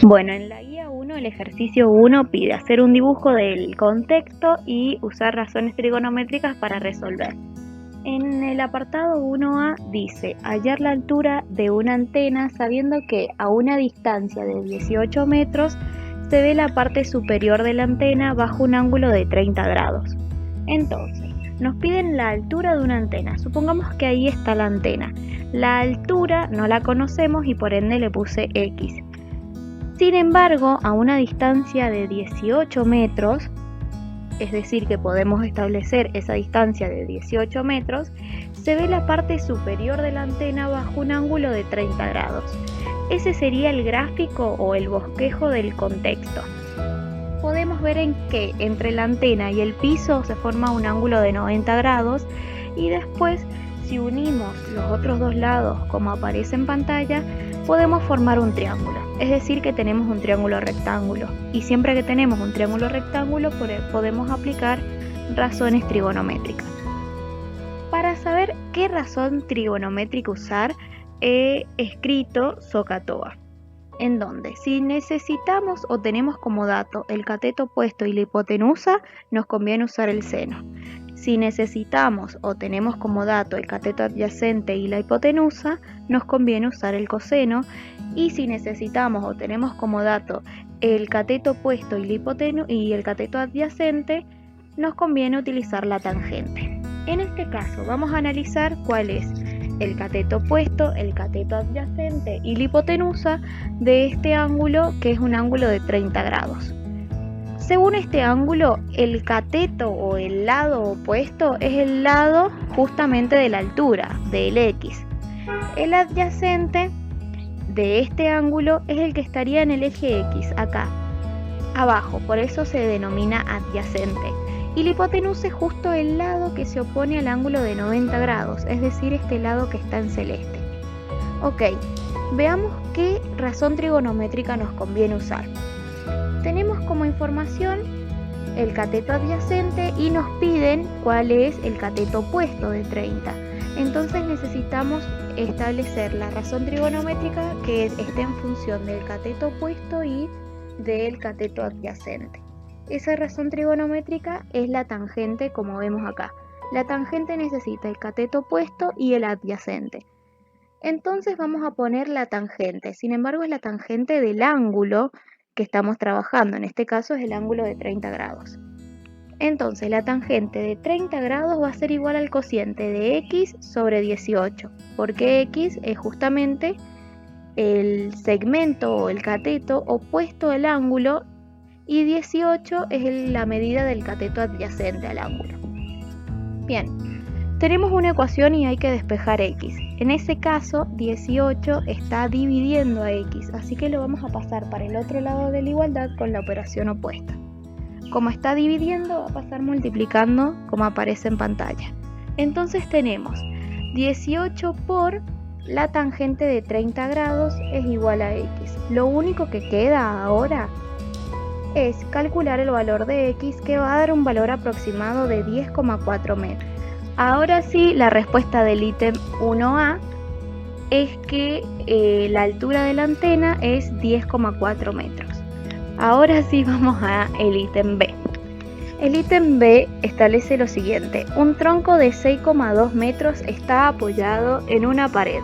Bueno, en la guía 1, el ejercicio 1 pide hacer un dibujo del contexto y usar razones trigonométricas para resolver. En el apartado 1A dice, hallar la altura de una antena sabiendo que a una distancia de 18 metros se ve la parte superior de la antena bajo un ángulo de 30 grados. Entonces, nos piden la altura de una antena. Supongamos que ahí está la antena. La altura no la conocemos y por ende le puse X. Sin embargo, a una distancia de 18 metros, es decir, que podemos establecer esa distancia de 18 metros, se ve la parte superior de la antena bajo un ángulo de 30 grados. Ese sería el gráfico o el bosquejo del contexto. Podemos ver en que entre la antena y el piso se forma un ángulo de 90 grados y después, si unimos los otros dos lados como aparece en pantalla, podemos formar un triángulo. Es decir, que tenemos un triángulo rectángulo. Y siempre que tenemos un triángulo rectángulo podemos aplicar razones trigonométricas. Para saber qué razón trigonométrica usar, he escrito SOHCAHTOA, en donde si necesitamos o tenemos como dato el cateto opuesto y la hipotenusa, nos conviene usar el seno. Si necesitamos o tenemos como dato el cateto adyacente y la hipotenusa, nos conviene usar el coseno. Y si necesitamos o tenemos como dato el cateto opuesto y el cateto adyacente, nos conviene utilizar la tangente. En este caso vamos a analizar cuál es el cateto opuesto, el cateto adyacente y la hipotenusa de este ángulo, que es un ángulo de 30 grados. Según este ángulo, el cateto o el lado opuesto es el lado justamente de la altura, del X. El adyacente de este ángulo es el que estaría en el eje X, acá, abajo, por eso se denomina adyacente. Y la hipotenusa es justo el lado que se opone al ángulo de 90 grados, es decir, este lado que está en celeste. Ok, veamos qué razón trigonométrica nos conviene usar. Tenemos como información el cateto adyacente y nos piden cuál es el cateto opuesto de 30. Entonces necesitamos establecer la razón trigonométrica que esté en función del cateto opuesto y del cateto adyacente. Esa razón trigonométrica es la tangente, como vemos acá. La tangente necesita el cateto opuesto y el adyacente. Entonces vamos a poner la tangente. Sin embargo, es la tangente del ángulo que estamos trabajando. En este caso es el ángulo de 30 grados. Entonces la tangente de 30 grados va a ser igual al cociente de X sobre 18, porque X es justamente el segmento o el cateto opuesto al ángulo y 18 es la medida del cateto adyacente al ángulo. Bien, tenemos una ecuación y hay que despejar X. En ese caso, 18 está dividiendo a X, así que lo vamos a pasar para el otro lado de la igualdad con la operación opuesta. Como está dividiendo, va a pasar multiplicando como aparece en pantalla. Entonces tenemos 18 por la tangente de 30 grados es igual a X. Lo único que queda ahora es calcular el valor de X, que va a dar un valor aproximado de 10,4 metros. Ahora sí, la respuesta del ítem 1A es que la altura de la antena es 10,4 metros. Ahora sí vamos a el ítem B. El ítem B establece lo siguiente: un tronco de 6,2 metros está apoyado en una pared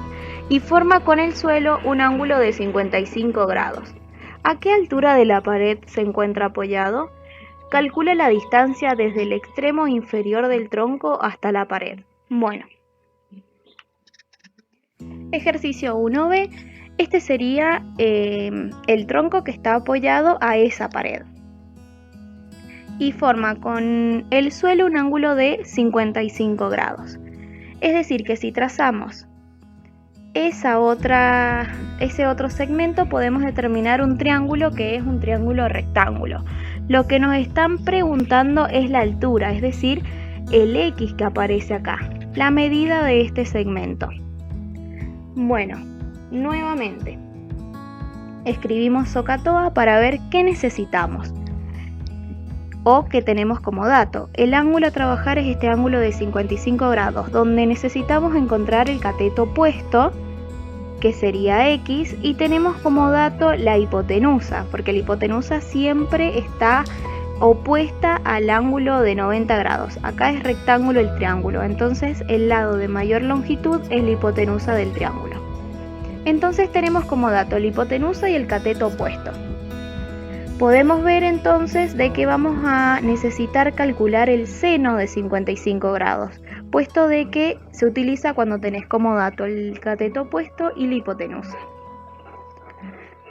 y forma con el suelo un ángulo de 55 grados. ¿A qué altura de la pared se encuentra apoyado? Calcula la distancia desde el extremo inferior del tronco hasta la pared. Bueno, ejercicio 1B. Este sería el tronco que está apoyado a esa pared y forma con el suelo un ángulo de 55 grados. Es decir, que si trazamos ese otro segmento, podemos determinar un triángulo que es un triángulo rectángulo. Lo que nos están preguntando es la altura, es decir, el X que aparece acá, la medida de este segmento. Bueno, nuevamente escribimos SOHCAHTOA para ver qué necesitamos o que tenemos como dato. El ángulo a trabajar es este ángulo de 55 grados, donde necesitamos encontrar el cateto opuesto, que sería X, y tenemos como dato la hipotenusa, porque la hipotenusa siempre está opuesta al ángulo de 90 grados. Acá es rectángulo el triángulo, entonces el lado de mayor longitud es la hipotenusa del triángulo. Entonces tenemos como dato la hipotenusa y el cateto opuesto. Podemos ver entonces de que vamos a necesitar calcular el seno de 55 grados, puesto de que se utiliza cuando tenés como dato el cateto opuesto y la hipotenusa.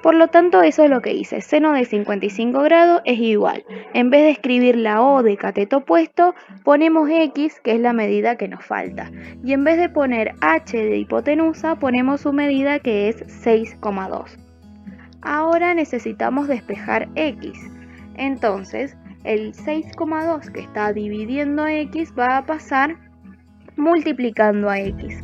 Por lo tanto, eso es lo que hice. Seno de 55 grados es igual. En vez de escribir la O de cateto opuesto, ponemos X, que es la medida que nos falta. Y en vez de poner H de hipotenusa, ponemos su medida, que es 6,2. Ahora necesitamos despejar X. Entonces, el 6,2 que está dividiendo X va a pasar multiplicando a X.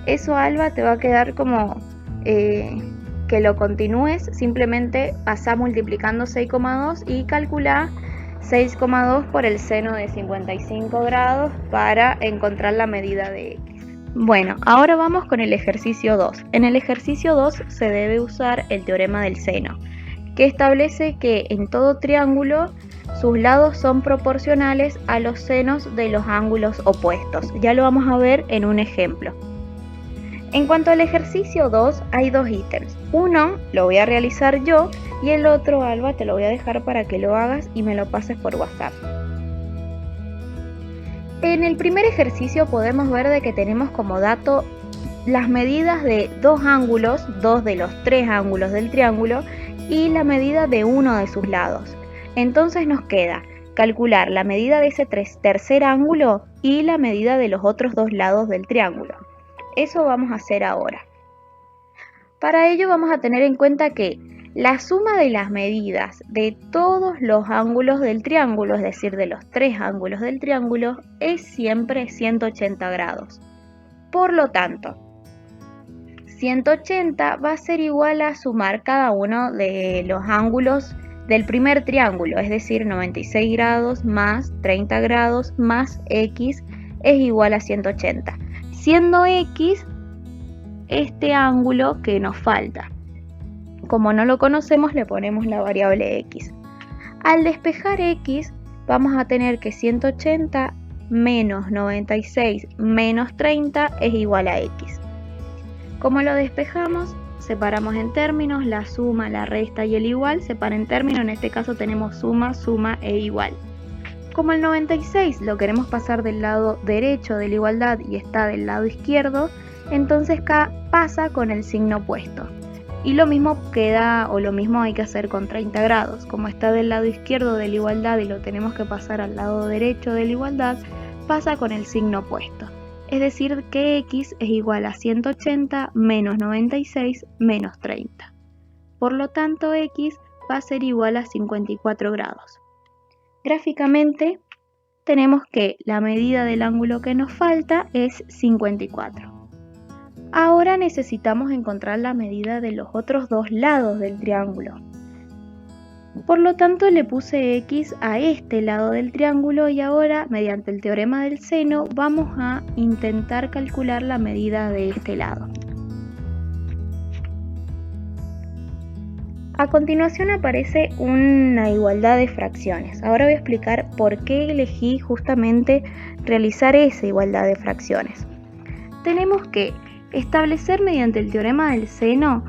Eso, Alba, te va a quedar como que lo continúes. Simplemente pasá multiplicando 6,2 y calculá 6,2 por el seno de 55 grados para encontrar la medida de X. Bueno, ahora vamos con el ejercicio 2. En el ejercicio 2 se debe usar el teorema del seno, que establece que en todo triángulo sus lados son proporcionales a los senos de los ángulos opuestos. Ya lo vamos a ver en un ejemplo. En cuanto al ejercicio 2, hay dos ítems. Uno lo voy a realizar yo y el otro, Alba, te lo voy a dejar para que lo hagas y me lo pases por WhatsApp. En el primer ejercicio podemos ver de que tenemos como dato las medidas de dos ángulos, dos de los tres ángulos del triángulo, y la medida de uno de sus lados. Entonces nos queda calcular la medida de ese tercer ángulo y la medida de los otros dos lados del triángulo. Eso vamos a hacer ahora. Para ello vamos a tener en cuenta que la suma de las medidas de todos los ángulos del triángulo, es decir, de los tres ángulos del triángulo, es siempre 180 grados. Por lo tanto, 180 va a ser igual a sumar cada uno de los ángulos del primer triángulo, es decir, 96 grados más 30 grados más X es igual a 180, siendo X este ángulo que nos falta. Como no lo conocemos, le ponemos la variable X. Al despejar X, vamos a tener que 180 menos 96 menos 30 es igual a X. Como lo despejamos, separamos en términos, la suma, la resta y el igual separa en términos. En este caso tenemos suma, suma e igual. Como el 96 lo queremos pasar del lado derecho de la igualdad y está del lado izquierdo, entonces pasa con el signo opuesto. Y lo mismo queda, o lo mismo hay que hacer con 30 grados. Como está del lado izquierdo de la igualdad y lo tenemos que pasar al lado derecho de la igualdad, pasa con el signo opuesto. Es decir, que X es igual a 180 menos 96 menos 30. Por lo tanto, X va a ser igual a 54 grados. Gráficamente, tenemos que la medida del ángulo que nos falta es 54. Ahora necesitamos encontrar la medida de los otros dos lados del triángulo. Por lo tanto, le puse X a este lado del triángulo y ahora, mediante el teorema del seno, vamos a intentar calcular la medida de este lado. A continuación aparece una igualdad de fracciones. Ahora voy a explicar por qué elegí justamente realizar esa igualdad de fracciones. Tenemos que establecer mediante el teorema del seno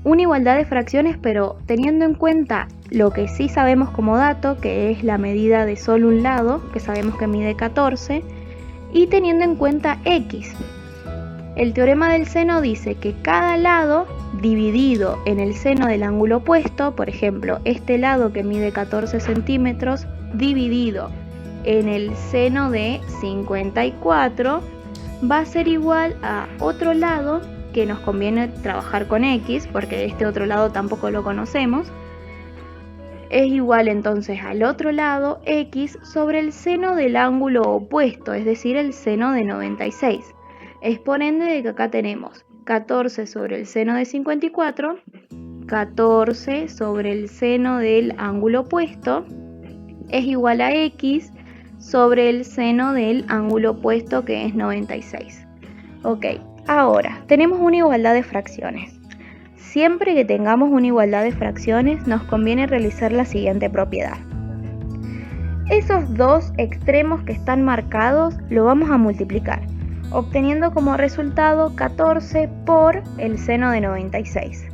una igualdad de fracciones, pero teniendo en cuenta lo que sí sabemos como dato, que es la medida de solo un lado, que sabemos que mide 14, y teniendo en cuenta X. El teorema del seno dice que cada lado dividido en el seno del ángulo opuesto, por ejemplo, este lado que mide 14 centímetros, dividido en el seno de 54, va a ser igual a otro lado, que nos conviene trabajar con X, porque este otro lado tampoco lo conocemos. Es igual entonces al otro lado, X, sobre el seno del ángulo opuesto, es decir, el seno de 96. Es por ende de que acá tenemos 14 sobre el seno de 54, 14 sobre el seno del ángulo opuesto, es igual a X sobre el seno del ángulo opuesto, que es 96. Ok, Ahora, tenemos una igualdad de fracciones. Siempre que tengamos una igualdad de fracciones, nos conviene realizar la siguiente propiedad. Esos dos extremos que están marcados lo vamos a multiplicar, obteniendo como resultado 14 por el seno de 96.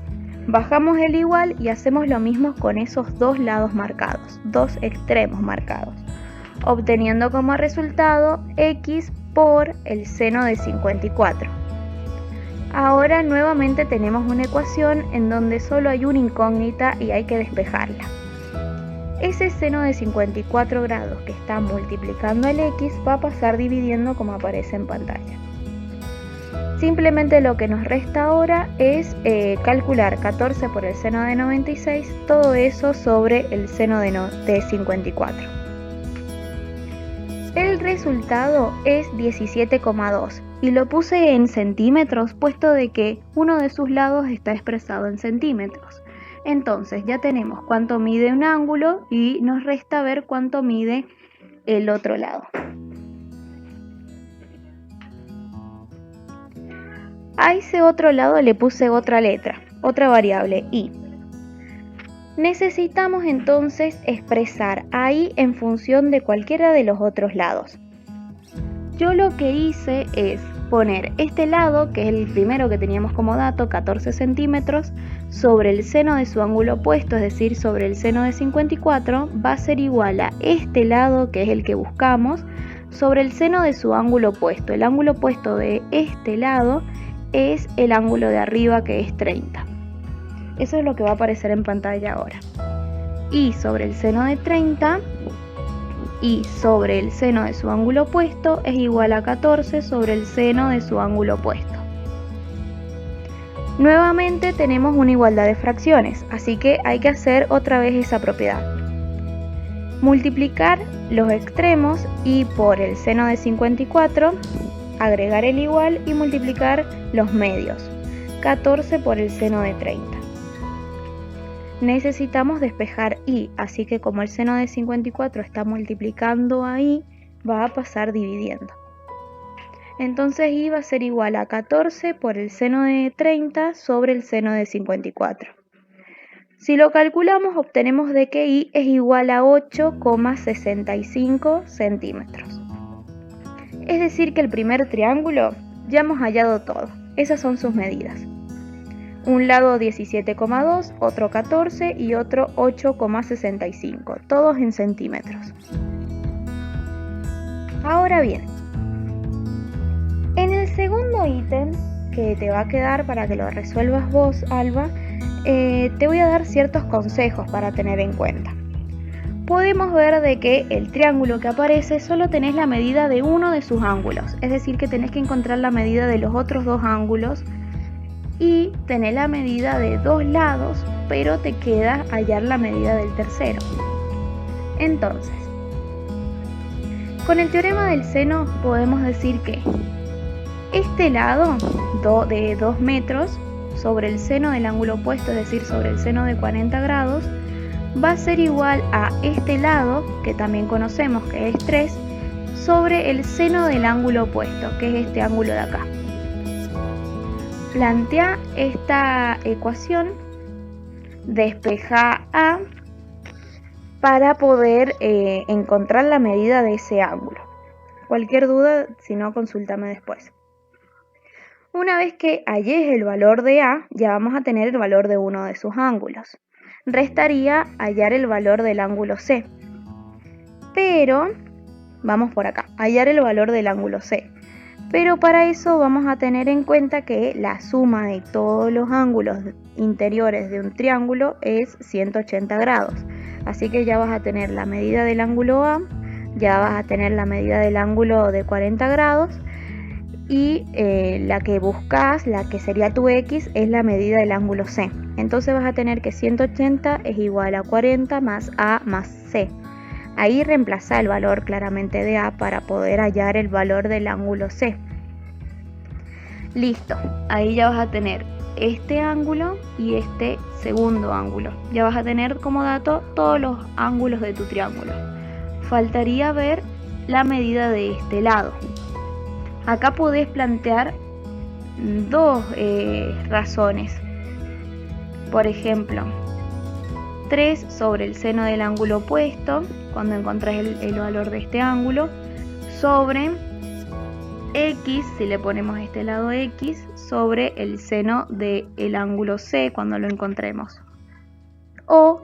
Bajamos el igual y hacemos lo mismo con esos dos lados marcados, dos extremos marcados, obteniendo como resultado x por el seno de 54. Ahora nuevamente tenemos una ecuación en donde solo hay una incógnita y hay que despejarla. Ese seno de 54 grados que está multiplicando el x va a pasar dividiendo como aparece en pantalla. Simplemente lo que nos resta ahora es calcular 14 por el seno de 96, todo eso sobre el seno de 54. El resultado es 17,2 y lo puse en centímetros puesto de que uno de sus lados está expresado en centímetros. Entonces ya tenemos cuánto mide un ángulo y nos resta ver cuánto mide el otro lado. A ese otro lado le puse otra letra, otra variable, y. Necesitamos entonces expresar ahí en función de cualquiera de los otros lados. Yo lo que hice es poner este lado, que es el primero que teníamos como dato, 14 centímetros, sobre el seno de su ángulo opuesto, es decir, sobre el seno de 54, va a ser igual a este lado, que es el que buscamos, sobre el seno de su ángulo opuesto. El ángulo opuesto de este lado es el ángulo de arriba, que es 30. Eso es lo que va a aparecer en pantalla ahora. Y sobre el seno de 30 y sobre el seno de su ángulo opuesto es igual a 14 sobre el seno de su ángulo opuesto. Nuevamente tenemos una igualdad de fracciones, así que hay que hacer otra vez esa propiedad. Multiplicar los extremos y por el seno de 54, agregar el igual y multiplicar los medios, 14 por el seno de 30. Necesitamos despejar y, así que como el seno de 54 está multiplicando ahí, va a pasar dividiendo. Entonces y va a ser igual a 14 por el seno de 30 sobre el seno de 54. Si lo calculamos, obtenemos de que y es igual a 8,65 centímetros. Es decir que el primer triángulo ya hemos hallado todo. Esas son sus medidas. Un lado 17,2, otro 14 y otro 8,65, todos en centímetros. Ahora bien, en el segundo ítem que te va a quedar para que lo resuelvas vos, Alba, te voy a dar ciertos consejos para tener en cuenta. Podemos ver de que el triángulo que aparece solo tenés la medida de uno de sus ángulos, es decir que tenés que encontrar la medida de los otros dos ángulos y tenés la medida de dos lados, pero te queda hallar la medida del tercero. Entonces, con el teorema del seno podemos decir que este lado de 2 metros sobre el seno del ángulo opuesto, es decir, sobre el seno de 40 grados, va a ser igual a este lado, que también conocemos que es 3, sobre el seno del ángulo opuesto, que es este ángulo de acá. Plantea esta ecuación, despeja A para poder encontrar la medida de ese ángulo. Cualquier duda, si no, consúltame después. Una vez que halles el valor de A, ya vamos a tener el valor de uno de sus ángulos. Restaría hallar el valor del ángulo C. Pero, vamos por acá, hallar el valor del ángulo C. Pero para eso vamos a tener en cuenta que la suma de todos los ángulos interiores de un triángulo es 180 grados. Así que ya vas a tener la medida del ángulo A, ya vas a tener la medida del ángulo de 40 grados y la que buscas, la que sería tu X, es la medida del ángulo C. Entonces vas a tener que 180 es igual a 40 más A más C. Ahí reemplaza el valor claramente de A para poder hallar el valor del ángulo C. Listo, ahí ya vas a tener este ángulo y este segundo ángulo. Ya vas a tener como dato todos los ángulos de tu triángulo. Faltaría ver la medida de este lado. Acá podés plantear dos razones. Por ejemplo, 3 sobre el seno del ángulo opuesto, cuando encontrás el valor de este ángulo, sobre x, si le ponemos este lado x, sobre el seno del ángulo C cuando lo encontremos. O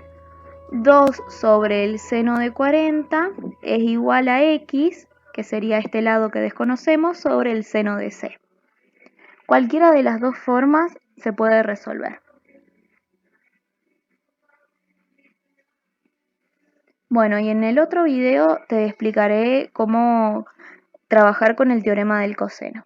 2 sobre el seno de 40 es igual a x, que sería este lado que desconocemos, sobre el seno de C. Cualquiera de las dos formas se puede resolver. Bueno, y en el otro video te explicaré cómo trabajar con el teorema del coseno.